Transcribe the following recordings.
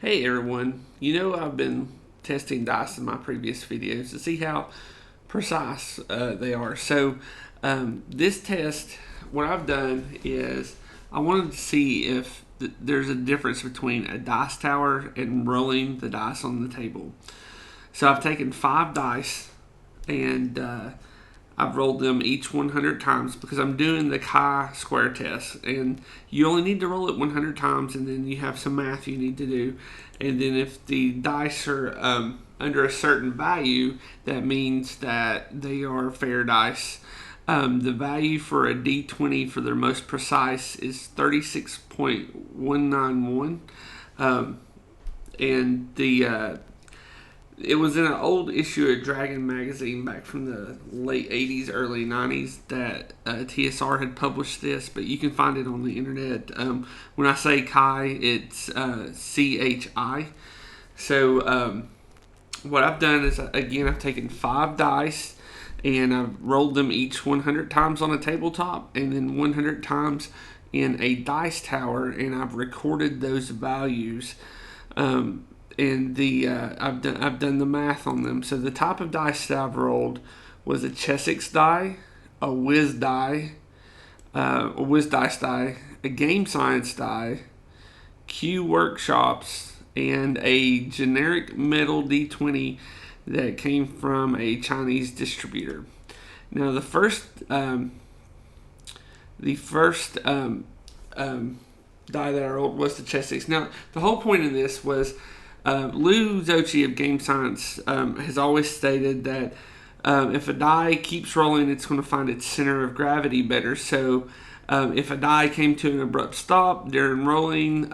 Hey everyone, I've been testing dice in my previous videos to see how precise they are. This test, what I've done is I wanted to see if there's a difference between a dice tower and rolling the dice on the table. So I've taken 5 dice and I've rolled them each 100 times because I'm doing the chi-square test, and you only need to roll it 100 times, and then you have some math you need to do, and then if the dice are under a certain value, that means that they are fair dice. The value for a D20 for their most precise is 36.191, and it was in an old issue of Dragon magazine back from the late 80s, early 90s that TSR had published this, but you can find it on the internet. When I say Chi, it's CHI. What I've done is, again, I've taken 5 dice and I've rolled them each 100 times on a tabletop and then 100 times in a dice tower, and I've recorded those values. I've done the math on them. So the type of dice that I've rolled was a Chessex die, a Whiz die, a Whiz dice die, a Game Science die, Q Workshops, and a generic metal D20 that came from a Chinese distributor. Now the first die that I rolled was the Chessex. Now the whole point of this was Lou Zocchi of Game Science has always stated that if a die keeps rolling, it's going to find its center of gravity better. So if a die came to an abrupt stop during rolling,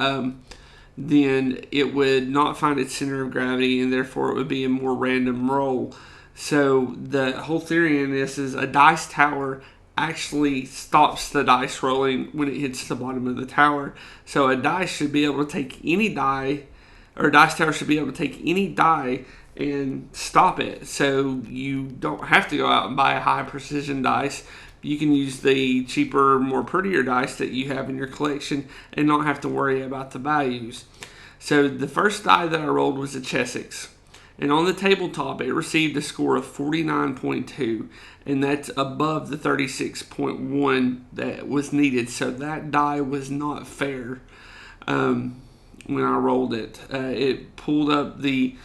then it would not find its center of gravity, and therefore it would be a more random roll. So the whole theory in this is a dice tower actually stops the dice rolling when it hits the bottom of the tower. So a dice should be able to take any die, or a dice tower should be able to take any die and stop it. So you don't have to go out and buy a high precision dice. You can use the cheaper, more prettier dice that you have in your collection and not have to worry about the values. So the first die that I rolled was a Chessex. And on the tabletop, it received a score of 49.2, and that's above the 36.1 that was needed. So that die was not fair. When I rolled it, it pulled up the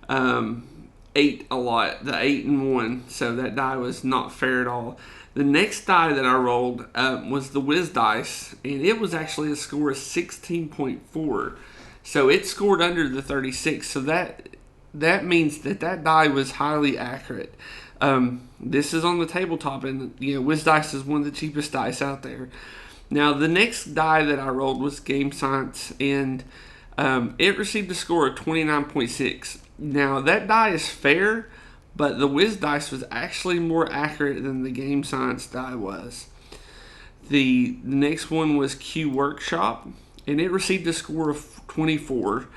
8 a lot, the 8 and 1. So that die was not fair at all. The next die that I rolled was the Whiz dice, and it was actually a score of 16.4. So it scored under the 36. So that means that die was highly accurate. This is on the tabletop, and Whiz dice is one of the cheapest dice out there. Now the next die that I rolled was Game Science, and it received a score of 29.6. Now that die is fair, but the Whiz dice was actually more accurate than the Game Science die was. The next one was Q Workshop, and it received a score of 24.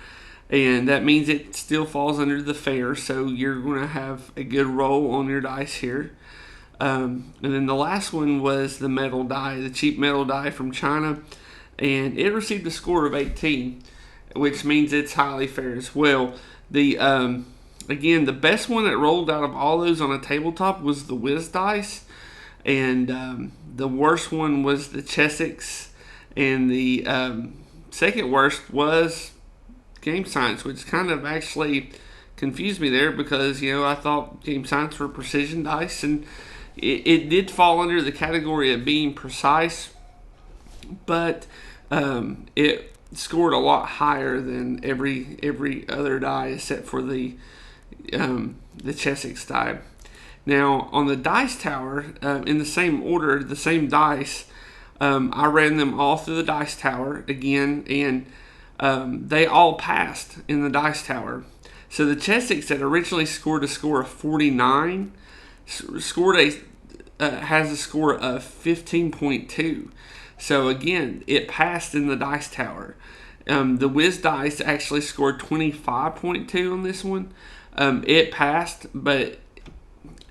And that means it still falls under the fair, so you're going to have a good roll on your dice here. And then the last one was the metal die, the cheap metal die from China, and it received a score of 18, which means it's highly fair as well. Again, the best one that rolled out of all those on a tabletop was the Whiz dice, and the worst one was the Chessex, and the second worst was Game Science, which kind of actually confused me there because I thought Game Science were precision dice, and it did fall under the category of being precise, but it scored a lot higher than every other die except for the Chessex die. Now on the dice tower, in the same order, the same dice, I ran them all through the dice tower again, and they all passed in the dice tower. So the Chessex that originally scored a score of 49 has a score of 15.2. So again, it passed in the dice tower. The Whiz dice actually scored 25.2 on this one. It passed, but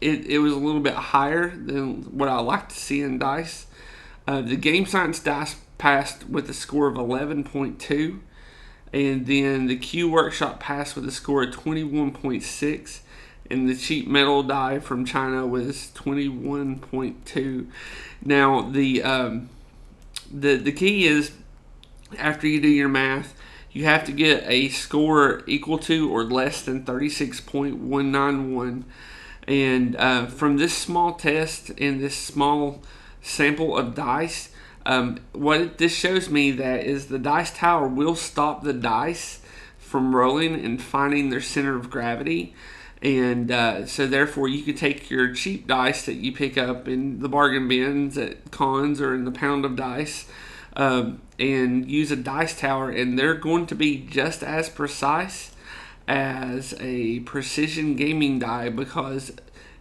it was a little bit higher than what I like to see in dice. The Game Science dice passed with a score of 11.2. And then the Q Workshop passed with a score of 21.6, and the cheap metal die from China was 21.2. Now the key is, after you do your math, you have to get a score equal to or less than 36.191. And from this small test and this small sample of dice, what this shows me that is the DiceTower will stop the dice from rolling and finding their center of gravity. And so therefore you can take your cheap dice that you pick up in the bargain bins at cons or in the pound of dice, and use a DiceTower, and they're going to be just as precise as a precision gaming die, because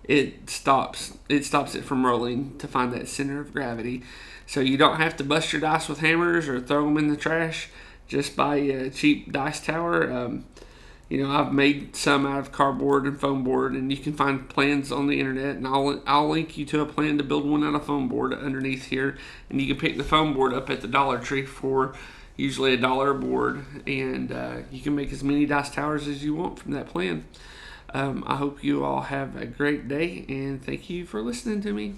it stops it from rolling to find that center of gravity. So you don't have to bust your dice with hammers or throw them in the trash. Just buy a cheap DiceTower. I've made some out of cardboard and foam board, and you can find plans on the internet, and I'll link you to a plan to build one out of foam board underneath here, and you can pick the foam board up at the Dollar Tree for usually $1 a board, and you can make as many DiceTowers as you want from that plan. I hope you all have a great day, and thank you for listening to me.